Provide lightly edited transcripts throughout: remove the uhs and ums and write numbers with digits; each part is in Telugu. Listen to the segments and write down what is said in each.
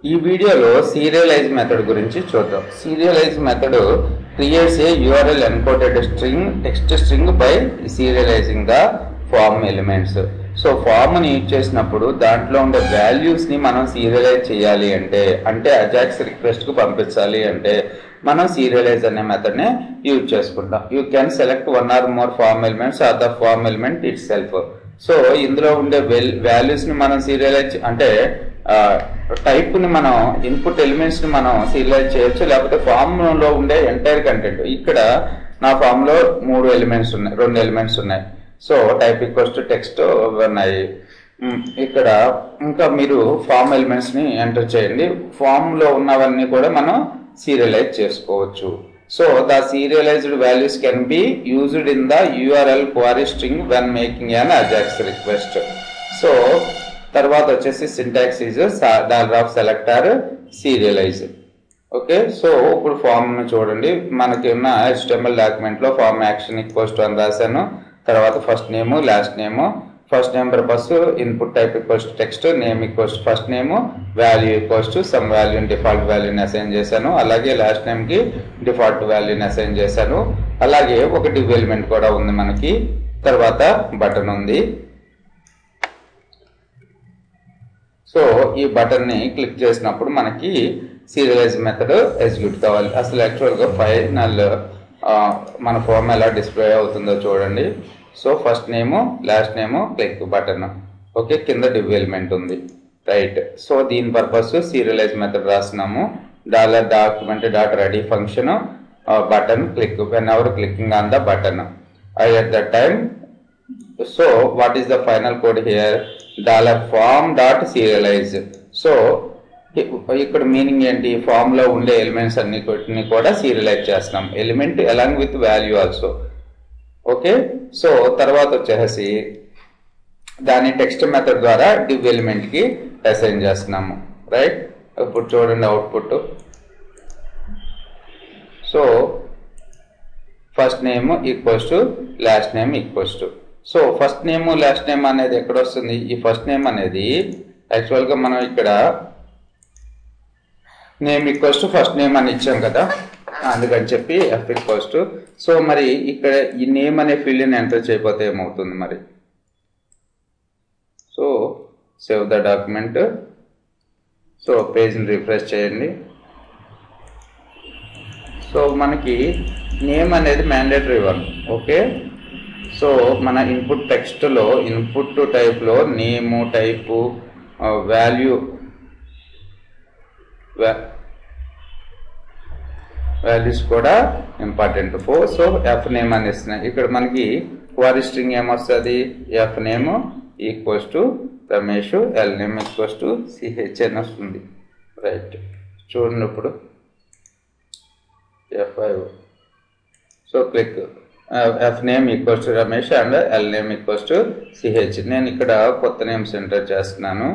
ఈ వీడియోలో సీరియలైజ్ మెథడ్ గురించి చూద్దాం. Serialize method creates a URL encoded string text string by serializing the form elements. So form ని యూజ్ చేసినప్పుడు దాంట్లో ఉండే వాల్యూస్ ని మనం సీరియలైజ్ చేయాలి అంటే అజాక్స్ రిక్వెస్ట్ కు పంపించాలి అంటే మనం సీరియలైజ్ అనే మెథడ్ ని యూజ్ చేసుకుంటాం. You can select one or more form elements or the form element itself. So ఇందులో ఉండే వాల్యూస్ ని మనం సీరియలైజ్ అంటే టైప్ ని మనం ఇన్పుట్ ఎలిమెంట్స్ ని మనం సీరియలైజ్ చేయొచ్చు, లేకపోతే ఫామ్ లో ఉండే ఎంటైర్ కంటెంట్. ఇక్కడ నా ఫామ్ లో 2 ఎలిమెంట్స్ ఉన్నాయి. So type equals to text ఉన్నాయి. ఇక్కడ ఇంకా మీరు ఫామ్ ఎలిమెంట్స్ ని ఎంటర్ చేయండి. ఫామ్ లో ఉన్నవన్నీ కూడా మనం సీరియలైజ్ చేసుకోవచ్చు. So the serialized values can be used in the URL query string when making an AJAX request. So తర్వాత వచ్చేసి syntax is $selector serialize. Okay, so ఇప్పుడు ఫామ్ చూడండి. మనకి ఉన్న HTML డాక్యుమెంట్ లో ఫామ్ యాక్షన్ ఈక్వల్స్ టు అని రాశాను. తర్వాత first name last name, first name purpose input type equals to text, name equals to first name, value equals to some value default వాల్యూని అసైన్ చేశాను. అలాగే లాస్ట్ నేమ్ కి డిఫాల్ట్ వాల్యూని అసైన్ చేశాను. అలాగే ఒక డివ్ ఎలిమెంట్ కూడా ఉంది మనకి. తర్వాత బటన్ ఉంది. సో ఈ బటన్ ని క్లిక్ చేసినప్పుడు మనకి సీరియలైజ్ మెథడ్ ఎగ్జిక్యూట్ కావాలి. అసలు యాక్చువల్గా ఫైనల్ మన ఫామ్ ఎలా డిస్ప్లే అవుతుందో చూడండి. సో ఫస్ట్ నేము లాస్ట్ నేము క్లిక్ బటన్. ఓకే, కింద డివ్ ఎలిమెంట్ ఉంది. రైట్, సో దీని పర్పస్ సీరియలైజ్ మెథడ్ రాస్తున్నాము. $document.ready function button click when ever clicking on the button at that time. So what is the final code here? $form.serialize. So ఇక్కడ మీనింగ్ ఏంటి? ఫామ్ లో ఉండే ఎలిమెంట్స్ అన్ని కూడా సీరియలైజ్ చేస్తున్నాం, element along with value also. Okay, so తర్వాత వచ్చేసి దాని టెక్స్ట్ మెథడ్ ద్వారా డివ్ ఎలిమెంట్ కి అసైన్ చేస్తున్నాము. రైట్, ఇప్పుడు చూడండి output. So first name equals to last name equals to. So first name last name అనేది ఎక్కడ వస్తుంది? ఈ ఫస్ట్ నేమ్ అనేది యాక్చువల్ గా మనం ఇక్కడ name equals to first name అని ఇచ్చాం కదా, అందుకని చెప్పి F ఈక్వల్స్ టు. సో మరి ఇక్కడ ఈ నేమ్ అనే ఫీల్డ్ ని ఎంటర్ చేయకపోతే ఏమవుతుంది మరి? So save the document. So పేజ్ని రిఫ్రెష్ చేయండి. సో మనకి నేమ్ అనేది మ్యాండేటరీ వన్. ఓకే, సో మన ఇన్పుట్ టెక్స్ట్లో ఇన్పుట్ టైప్లో నేము టైపు వాల్యూస్ కూడా ఇంపార్టెంట్. సో ఎఫ్ నేమ్ అని ఇస్తున్నాయి. ఇక్కడ మనకి క్వరీ స్ట్రింగ్ ఏమొస్తుంది? F name equals to Ramesh, L name equals to CH అని వస్తుంది. రైట్, చూడండి ఇప్పుడు F5. So click F name equals to Ramesh and L name equals to CH. నేను ఇక్కడ కొత్త నేమ్స్ ఎంటర్ చేస్తున్నాను.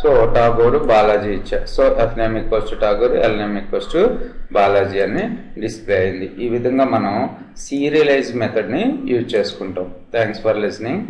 సో ఠాగూర్ బాలాజీ ఇచ్చా. So F name equals to Tagore, L name equals to Balaji అని డిస్ప్లే అయింది. ఈ విధంగా మనం సీరియలైజ్ మెథడ్ని యూజ్ చేసుకుంటాం. Thanks for listening.